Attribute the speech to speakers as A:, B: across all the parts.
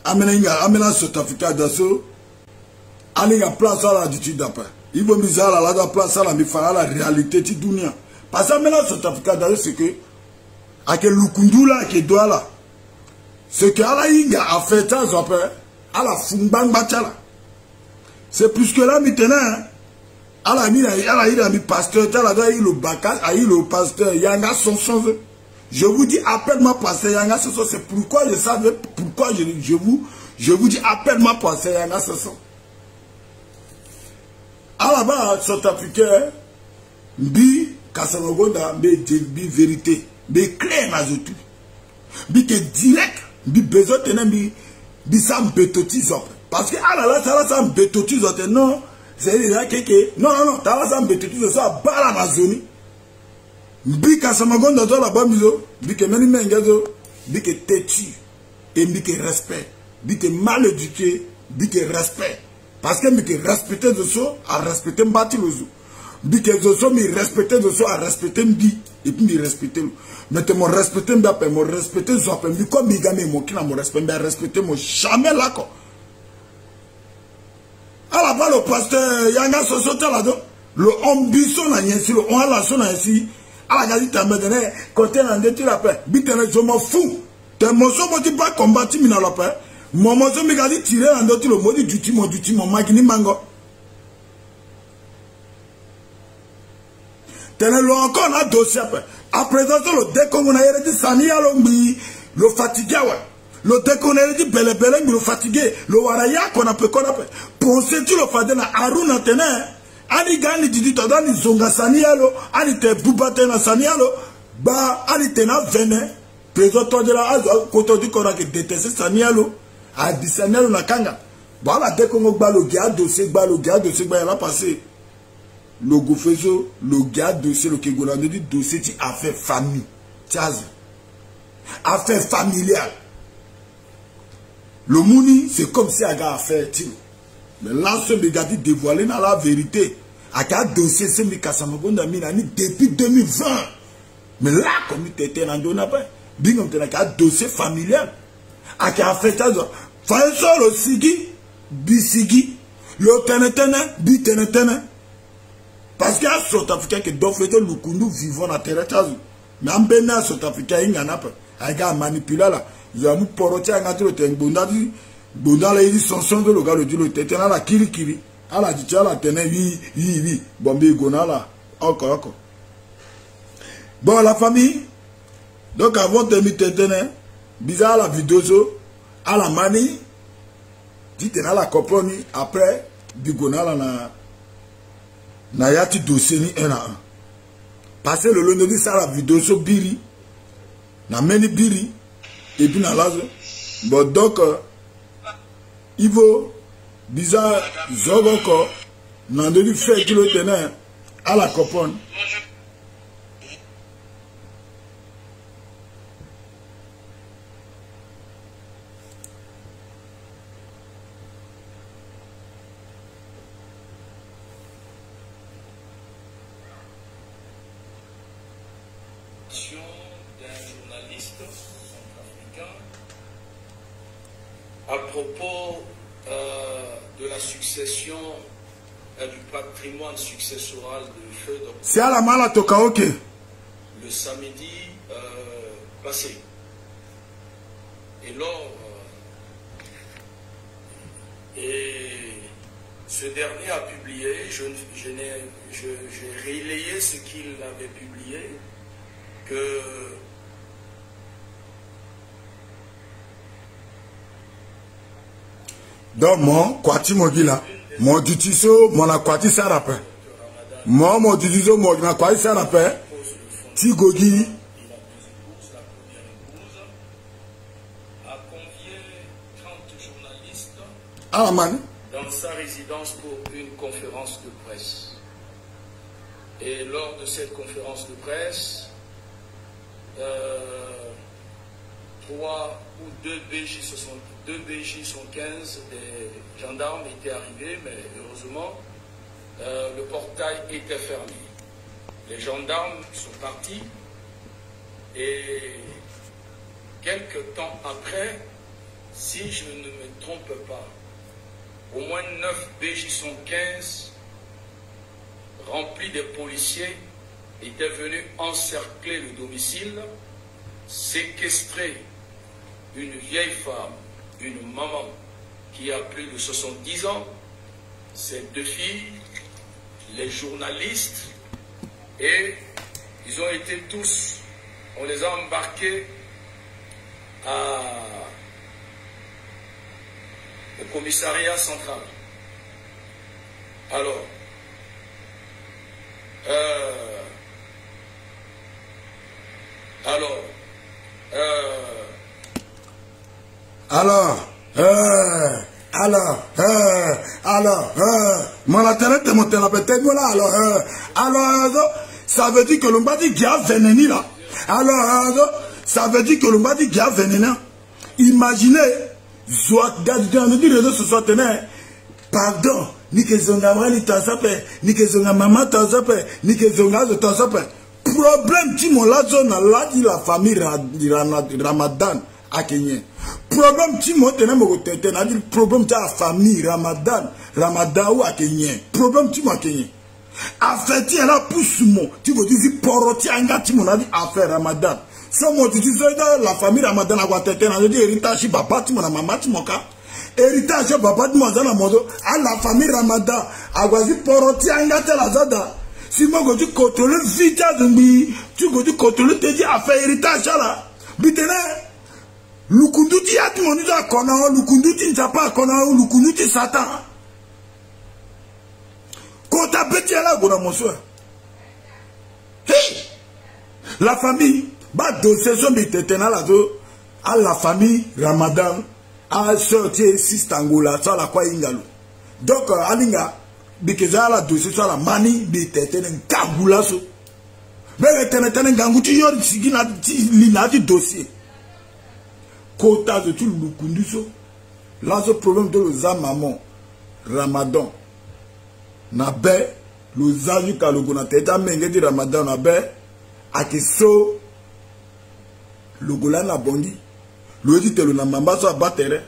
A: amena South Africa d'assaut. Alinga place à la attitude d'après. Il faut miser à la place à la réalité de dunia. Parce que amena South Africa d'assaut c'est que avec Lukundula qui doit là. Ce que Alainga a fait ça après. À la Fumbang Bachala. C'est plus que là maintenant. À la mi pasteur, le pasteur Yanga Sonson. Je vous dis appelle-moi pasteur Yanga Sonson. C'est pourquoi je savais, pourquoi je vous dis appelle-moi pasteur Yanga Sonson. À la base, South Africain, bi Kasanogonda, bi vérité, bi clair mazotu, bi que direct, bi besoin de bi sam betotisme. Parce que ah là ça sam betotisme non, c'est là que non, ça sam betotisme ça bala Amazonie. Bi Kasanogonda dans la bamizo, bi que meni mengazo, bi que têtu et bi que respect, bi que mal éduqué, bi que respect. Parce que mi que respecter de ça à respecter mbati lozo. Bi que de ça mi respecter de ça à respecter mbi et puis mi respecter. Mais mon respecter m'appelle mon respecter ça appelle mi comme mi gagne mon qui n'a mon respect mais respecter mon jamais là quoi. À la bas le pasteur Yanga Sosote là-dedans. Le ambition n'a rien si le on a la son ainsi. À la gazette maintenant côté en détruire la paix. Bi je m'en fous. Tes motions me dit pas combattre mi na la paix. Mon mozo me gadi tirer en d'autres le mot du mon magini mango. Tenez-le encore un dossier après. À présent, le décon on a dit Sania Lombi, le fatigué, le décon on a dit Bele, le fatigué, le Waraya qu'on appelle. Pensez tu le fadé na Aruna Tene, Ali Gani Didi Tadani Zonga Sanialo, Ali Te Boubatena Sanialo, Ba Ali Tena Vene, présent de la Azo, quand dit qu'on a détesté Sanialo. A discerner na kanga. Voilà dès qu'on va le gars dossier, il a passé. Le goufezo, le gars dossier, le Kegola dit dossier qui affaire famille. Tchaz. Affaire familiale. Le mouni, c'est comme si un gars affaire tino. Mais là, ce gars dit dévoiler dans la vérité. A un dossier, c'est mi Kasamagonda Minani depuis 2020. Mais là, comme il était dans le pas, bingom t'es un dossier familial. A un fait ça. Faisons le sigi, bisigi, le tenetene, bitenetene. Parce qu'il y a un South Africain qui doit faire le kundu vivant à terre. Mais en Bénin, South Africain, il y en a pas. Il y a un manipulateur là. Il y a un porotier, il y a un bondadi. Bondadi, il y a un son de le gars, le dit le tétène à la kiri. À la dit, à la ténè, oui. Bombé, gona là. Encore. Bon, la famille. Donc, avant de mettre tétène, bizarre la vidéo, à la manie, dites à la compagnie, après, bigona là, na yati dossier ni un à un. Parce que le lundi, ça la vidéo sur Biri, na meni Biri, et puis na lazo. Bon, donc, il faut, bizarre, zog encore, n'a de lui faire qu'il le tenait à la compagnie.
B: D'un journaliste centrafricain à propos de la succession du patrimoine successoral du feu de...
A: C'est à la mala tokaoke.
B: Le samedi passé. Et lors... et ce dernier a publié, j'ai relayé ce qu'il avait publié, que
A: donc moi kwati mogila mo dutiso mo na kwati sarape mo dutiso mo na kwati sarape ti gogi
B: a convié 30 journalistes
A: dans
B: sa résidence pour une conférence de presse. Et lors de cette conférence de presse, 3 ou 2 BJ 115 des gendarmes étaient arrivés, mais heureusement, le portail était fermé. Les gendarmes sont partis et quelques temps après, si je ne me trompe pas, au moins 9 BJ115 remplis de policiers étaient venus encercler le domicile, séquestrer une vieille femme, une maman qui a plus de 70 ans, ses 2 filles, les journalistes, et ils ont été tous, on les a embarqués au commissariat central. Alors,
A: ça veut dire que l'on va dire qu'il y a vénéni là. Alors, ça veut dire que l'on va dire qu'il y a vénéni. Imaginez, pardon, ni que zonga wani tazape, ni que zonga maman tazape, ni que zonga tazape. Problème qui mon la zone là dit la famille Ramadan à Kenya. Problème qui mon tena mo tete na dit problème ta famille Ramadan ou à Kenya. Problème qui mo Kenya. Affaire ti là pousse mo, tu veux dire poroti anga ti mon a dit affaire Ramadan. So mo tu dis la famille Ramadan a tete na dit héritage papa ti mon na maman ti mon ka. Héritage papa ti mon za na modo à la famille Ramadan a dit poroti anga te la zada. Si moi je contrôle le vita de tu veux contrôler te dis affaire héritage là. Bitene lukunduti ati mon dit kona lukunduti nzapa kona lukunduti satan. Quand tu as pété là, la famille, à la famille Ramadan, a sorti 6 tangola, ça la quoi ingalo. Donc, alinga, bikeza la dossier, ça la mani, biteten, kangula so. Mais tenen ganguti yor, sigina, linati dossier. Kota de tout le kunduso. Là, ce problème de l'ozamamon, Ramadan. Nabe luzaji kaluguna teta menge di Ramadan nabe akiso lugula na bongi loji telo na mamba so abatere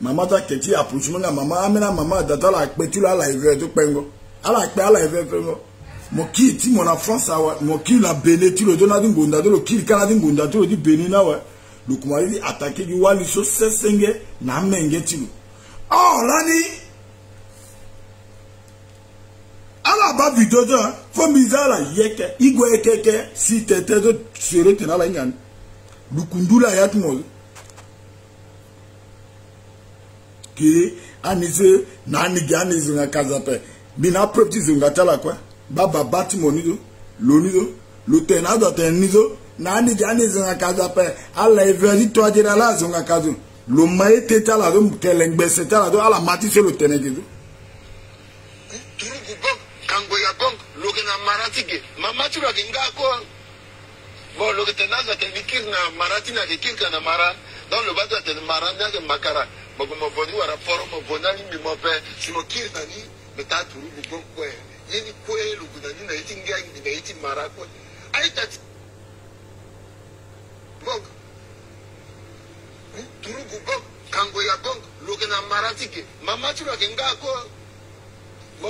A: mama ta keti approachment na mama amena mama data la petu la live to pengo ala pe ala live pengo mo ki ti mo na France awa mo ki la bene ti lo dona di ngunda do lo ki kana di ngunda to di beni na wa lukumari di attaquer di wali so sesenge na menge ti oh lani ala ba video ça faut misala yeke igwe keke si tete do sere tena la ngani lukundula ya tumo ki anize nani gani zunga kazape bina propti zunga tala kwa baba bati monido lonido lo tena do tenizo nani gani zunga kazape ala everi to adira la zunga kazu lo mai teta la do kelengbe setala do ala mati se lo tenegido
C: kangoya gong loke na maratike mama chura kinga ko bo loke tenaza tenikir na maratina ke kirka na mara dans le bateau de maranda ke makara bogo mo boni wara foro mo bonani mi mo pe simo kirna ni beta turu gong ko yeni ko e lu gudani na itinga ngi na iti mara ko aita bog turu gong kangoya gong loke na maratike mama chura kinga ko.
A: Bon,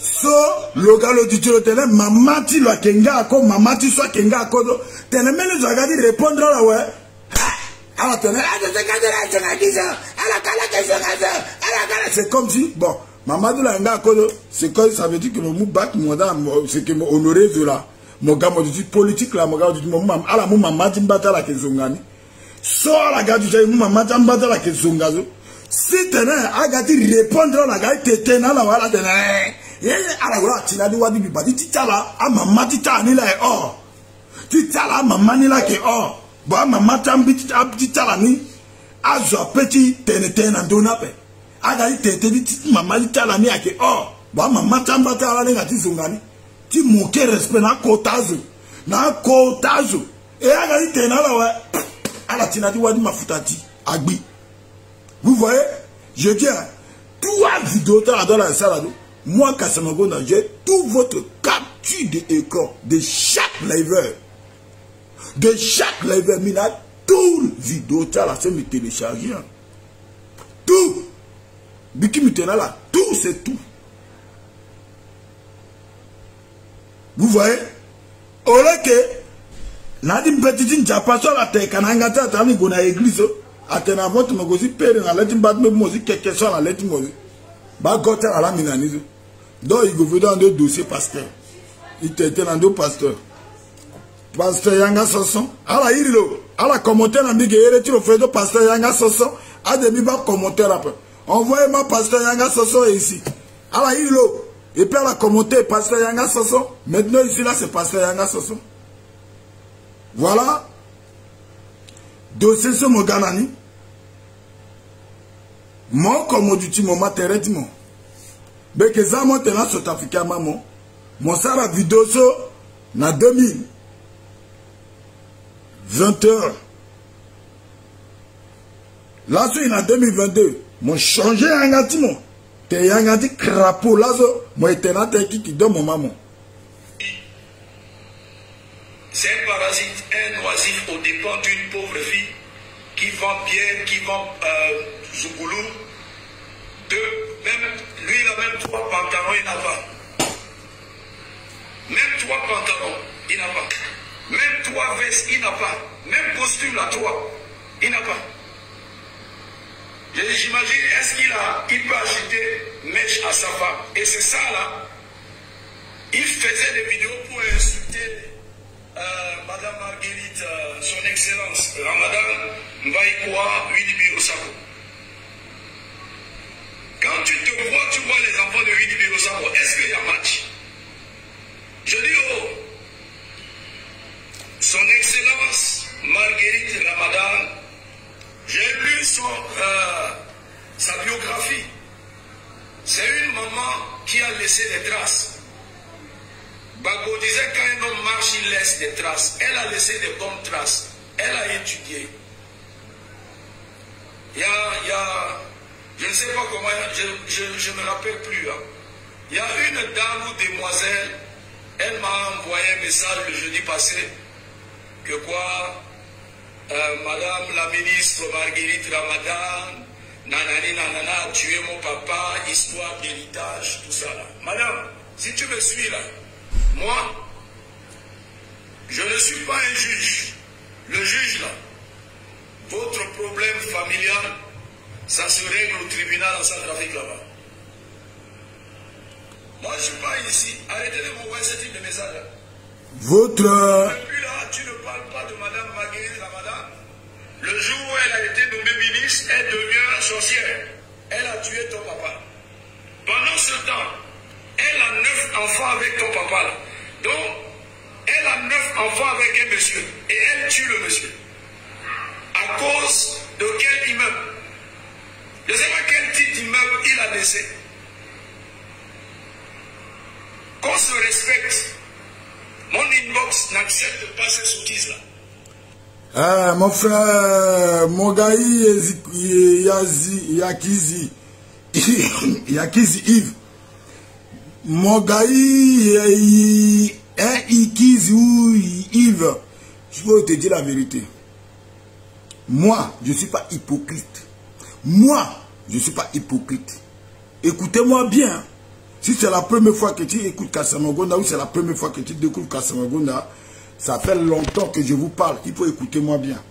A: so le gars le dit le maman ti lo kenga ako maman ti so kenga ako tene mele zo gadi répondre là ouais alors tene c'est comme si bon maman de la nga ako c'est comme ça veut dire que le mou bac mon dame c'est que honorer de là mon gars mo dit politique là mon gars dit mon maman ala mon maman ti mbata la kezongani so la gars dit mon maman ti mbata la kezongazo. Si tu as répondre à la gars, tu es là, voilà, tu es là, tu as dit, tu as là, à maman, tu as là, oh, tu as là, maman, là, qui est oh, bon, maman, tu as là, ni, à zo petit, tu es là, tu as maman, tu as là, ni, qui est oh, bon, maman, tu as là, tu as là, tu manques respect, na kotazo, et à la tu es là, ouais, à la tina, tu as dit, ma foutati, agbi. Vous voyez, je dis, tout à vidéo dans la salle, moi, Kasamagonda, j'ai tout votre capture d'écran de chaque liver. De chaque lever, il a tout vidéo, tu as la scène de télécharger. Tout. Biki Mitena là, tout c'est tout. Vous voyez? Au lieu que, n'a dit petite japaso la terre, quand on a gâté à l'église, à tenir votre mogosi, père, à l'aide de musique, quelque chose à l'aide de musique. Bah, goûter à la minanise. Donc, il veut dans deux dossiers pasteur. Il était dans deux pasteurs. Pasteur Yanga Soson, à la hiro, à la commentaire, à Miguel, tu le fais de pasteur Yanga Soson, à des bibas commentaires après. Envoyez-moi pasteur Yanga Soson ici. À la hiro, et puis à la commentaire, pasteur Yanga Soson. Maintenant, ici, là, c'est pasteur Yanga Soson. Voilà. Dossier sur mon ganani. Mon commodity, mon matériel, dis-moi. Mais que ça, mon tenant sur Africain, maman. Mon sara vidéo sur, na 2021. Là, c'est en 2022. Mon changé un gâtiment. T'es un gâti crapaud. Là, mon éternel qui donne mon maman.
B: C'est un parasite, un oisif au dépens d'une pauvre fille qui vend bien, qui vend Zougoulou. Même, lui, il a même 3 pantalons, il n'a pas. Même 3 pantalons, il n'a pas. Même 3 vestes, il n'a pas. Même costume, là, 3, il n'a pas. J'imagine, est-ce qu'il peut acheter mèche à sa femme? Et c'est ça, là. Il faisait des vidéos pour insulter Madame Marguerite, son Excellence, Ramadan Mbaïkoua, Widibi Osako. Quand tu te vois, tu vois les enfants de Widibi Osako, est-ce qu'il y a match? Je dis, oh, son Excellence Marguerite Ramadan, j'ai lu sa biographie. C'est une maman qui a laissé des traces. Bago disait quand un homme marche, il laisse des traces. Elle a laissé des bonnes traces. Elle a étudié. Je ne sais pas comment, je ne me rappelle plus. Hein. Il y a une dame ou demoiselle, elle m'a envoyé un message le jeudi passé, que quoi, Madame la ministre Marguerite Ramadan, nanani nanana, a tué mon papa, histoire d'héritage, tout ça là. Madame, si tu me suis là, moi, je ne suis pas un juge. Le juge là, votre problème familial, ça se règle au tribunal en Centrafrique là-bas. Moi, je ne suis pas ici. Arrêtez de m'envoyer ce type de message.
A: Votre...
B: Depuis là, tu ne parles pas de Madame Marguerite Ramadan. Le jour où elle a été nommée ministre, elle devient sorcière. Elle a tué ton papa. Pendant ce temps, elle a 9 enfants avec ton papa là. Donc, elle a 9 enfants avec un monsieur. Et elle tue le monsieur. À cause de quel immeuble? Je ne sais pas quel type d'immeuble il a laissé. Qu'on se respecte. Mon inbox n'accepte pas ces sottises-là.
A: Ah, mon frère, Mogaï Yakizi Yves. Mogaï Ikizi ou Yves. Je veux te dire la vérité. Moi, je ne suis pas hypocrite. Moi, je ne suis pas hypocrite. Écoutez-moi bien. Si c'est la première fois que tu écoutes Kassamagonda ou c'est la première fois que tu découvres Kassamagonda, ça fait longtemps que je vous parle. Il faut écouter moi bien.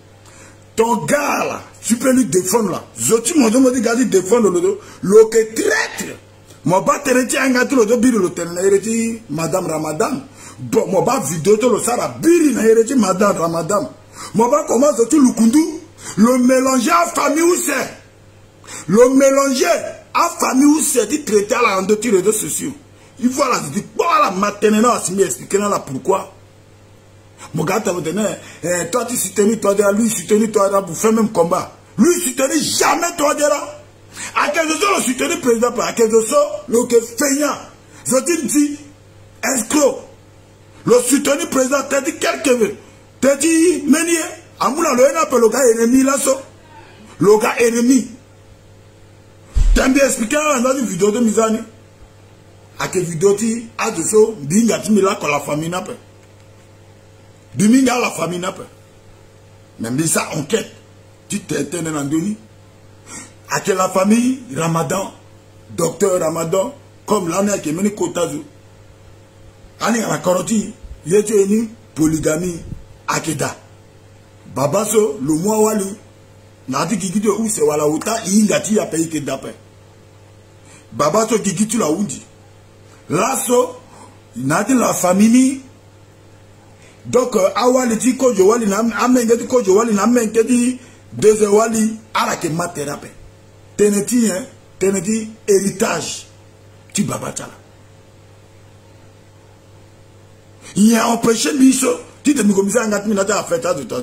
A: Ton gars là, tu peux lui défendre là. Zoti mon me dit garder défendre le dos. Le que traître. Moi bas te reti angati le dos biri le tel na reti Madame Ramadan. Bon moi bas vidéo to le sara biri na reti Madame Ramadan. Moi bas comment zoti lukundu le mélanger à famille où c'est. Le mélanger à famille où c'est dit traiter à la en deux réseaux sociaux. Il faut la dire voilà maintenant à s'y expliquer là pourquoi. Mon gars, toi tu soutenais toi derrière, lui soutenait toi derrière pour faire même combat. Lui soutenait jamais toi derrière. À quel chose le soutenait président, à quel chose le que feignant. Je te dis, escroc. Le soutenait président, t'as dit quelqu'un. T'as dit, Ménier, à moula le appelle le gars ennemi là, le gars ennemi. T'as bien expliqué dans une vidéo de Mizani. À quelle vidéo tu as de ça, binga tu me l'as quand la famille n'a pas. Dominga la famille n'a pas. Même ça enquête. Tu t'es un andoni. À quelle la famille Ramadan, docteur Ramadan, comme l'année qui est menée Kotazo. Année à la coroti, il est une polygamie Akeda. Babaso, le mois Wali, n'a dit qu'il dit où c'est Wala Outa, il y a qui a payé que d'après. Babaso qui dit la Oudi. Lasso, il n'a dit la famille. Donc, Awali dit que Joali n'a amené que Joali n'a amené que deux Wali à la kématérapie. Teneti, hein, teneti héritage. Tu babatala. Il y a empêché Bicho. Tu te me commissaires à Ngatmi n'a pas fait ça de tout.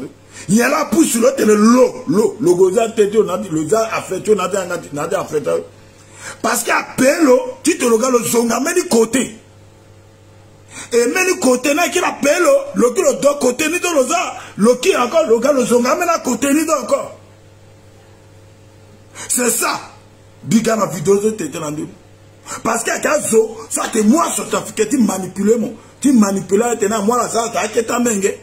A: Il y a la pousse sur l'autre, le goza tête, on a dit, le za a fait, on a dit, a fait ça. Parce qu'à Pélo, tu te regardes le zonga, mais du côté. Et même du côté, n'a qu'il a Pélo, le qui le deux côtés, ni dans le za, le qui encore, le gars, le zonga, mais la côté, ni dans encore. C'est ça. Biga ma vidéo de tête en deux. Parce qu'à Kazo, ça que moi, sur ta fique, tu manipules, mon. Tu manipules, moi, la ça, t'as qu'à t'amener.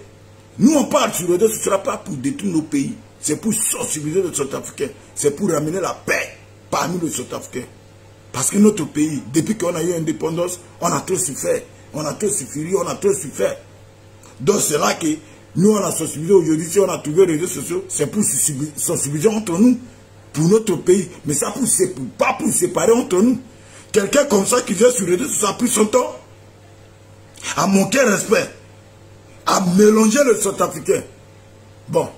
A: Nous, on parle sur le dos, ce ne sera pas pour détruire nos pays. C'est pour sensibiliser les Sud-Africains. C'est pour ramener la paix parmi les Sud-Africains. Parce que notre pays, depuis qu'on a eu l'indépendance, on a trop souffert. On a trop souffert, on a trop souffert. Donc c'est là que nous, on a sensibilisé aujourd'hui, si on a trouvé les réseaux sociaux, c'est pour sensibiliser entre nous, pour notre pays. Mais ça, pas pour séparer entre nous. Quelqu'un comme ça qui vient sur les réseaux sociaux a pris son temps à manquer respect, à mélanger le Sud-Africain. Bon,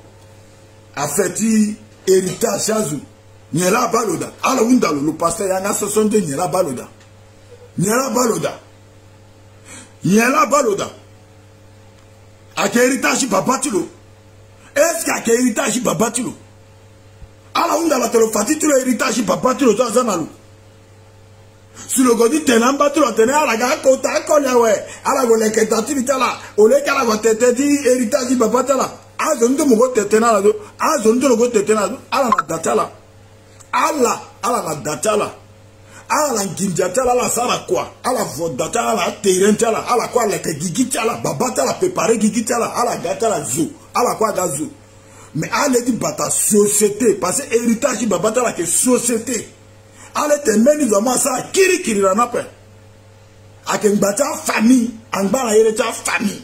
A: à fait héritage chazou. Nyela baloda. Alors le pasteur Yana 62 Nyela baloda. Nyela baloda. Nyela baloda. A quel héritage babatilo? Est-ce qu'à quel héritage babatilo? Alors la téléfatilo héritage babatilo dans Zanalo. Si le godi tenan batilo tenan à la gare kota kolia ouais. À la gole ketati là. Ole kala go teteti héritage babatala. A zondo mo go tetena la do. A zondo go tetena do. Ala na datala. Ala la datala. Ala la ginjatala la sala quoi. Ala vodata la terentala. Ala quoi le gigitala. Babata la préparer gigitala. Ala gatala zo. Ala quoi gazo. Mais ala dit bata société. Parce que héritage babata la que société. Ale te meni zoma sa kiri la nape. Ake mbata famille. Angba la yere ta famille.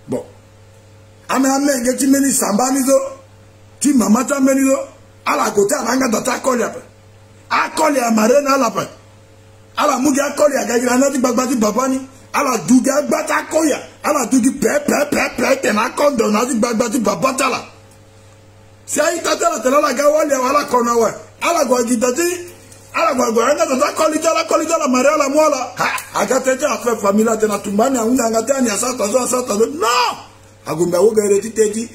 A: Bon. Ame ngeti meni sambani zo. Ti mamata meni zo. Ala kote alanga data akolia pe. Akolia marena ala pe. Ala mugi akolia gagira nati bagbati babani. Ala dugi agbata akolia. Ala dugi pe tena kondo nati bagbati babata la. Si ayi tata la tela la gawali wala kona we. Ala gwa gitati. Ala gwa anga data kolita la mare ala mola. Ha agateja afe famila tena tumbani anga ngatani asata zo. No! Agumba woga ereti teti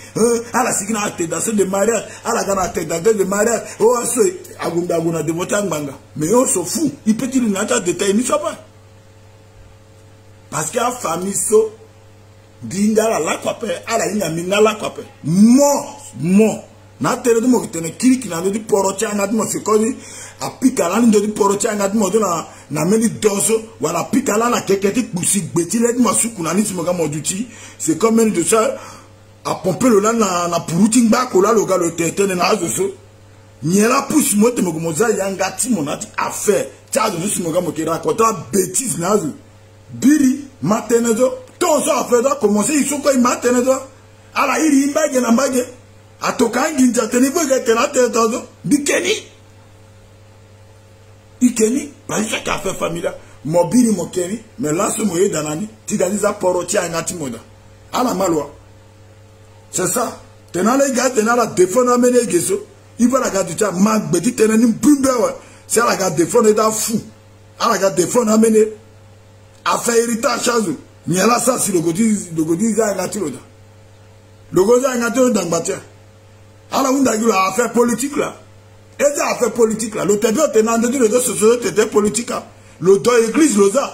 A: ala sikina atendation de mariage ala gana atendation de mariage o aso agumba guna de vota nganga mais on se fout il peut il n'ata détail ni pas parce que la famille so dinga la quoi ala ina mina la quoi mo na tere mo kitene kiriki na de porocha na mo se kodi apika la ndo de porocha na mo de na meni dozo wala pika la na keketi pusi gbeti le mo suku na nisimo ga moduti c'est comme une de ça à pomper le là na puruti ngba ko la lo ga le tete na azoso nyela pusi mo te mo moza yanga ti mo na ti affaire cha zo nisimo ga mo kira ko ta bêtise na zo biri matenezo to so affaire da commencer il faut ko matenezo ala iri mbage na mbage atokangi njateni boga tena tezo bikeni ikeni baisha ka fait famille mobili mokeni mais là ce moyen danani tidaliza poroti angati moda ala malwa c'est ça tena les gars tena la défendre amener geso il va la garder ta magbedi tena ni bumbewa c'est la garder défendre da fou ala garder défendre amener a fait héritage chazu ni ala ça si le godi za ngati moda le godi ngati moda ngbatia ala unda gilo a fait politique là. Et ça a fait politique là. Le tébio tenant de dire que c'était politique là. Le dos église le ça.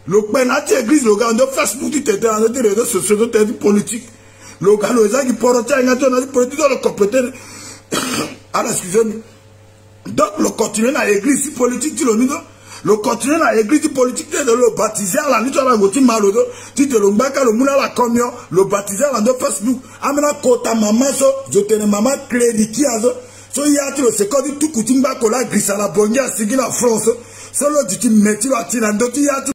A: Le penati église le gars de Facebook tu t'étais en dire que c'était politique. Le gars le ça qui portait un gâteau dans politique dans le compléter. Alors excusez-moi. Donc le continuer dans l'église politique tu le dis. le continuer dans l'église politique de le baptiser à la nuit à la goti marodo, tu te l'ombaka le mouna la communion, le baptiser à la Facebook, amena kota maman so, je tenais maman crédit azo, so yati le secondi tout coutumba kola grissa la bongia sigi la France, solo du ti metti la tina, ndoti yati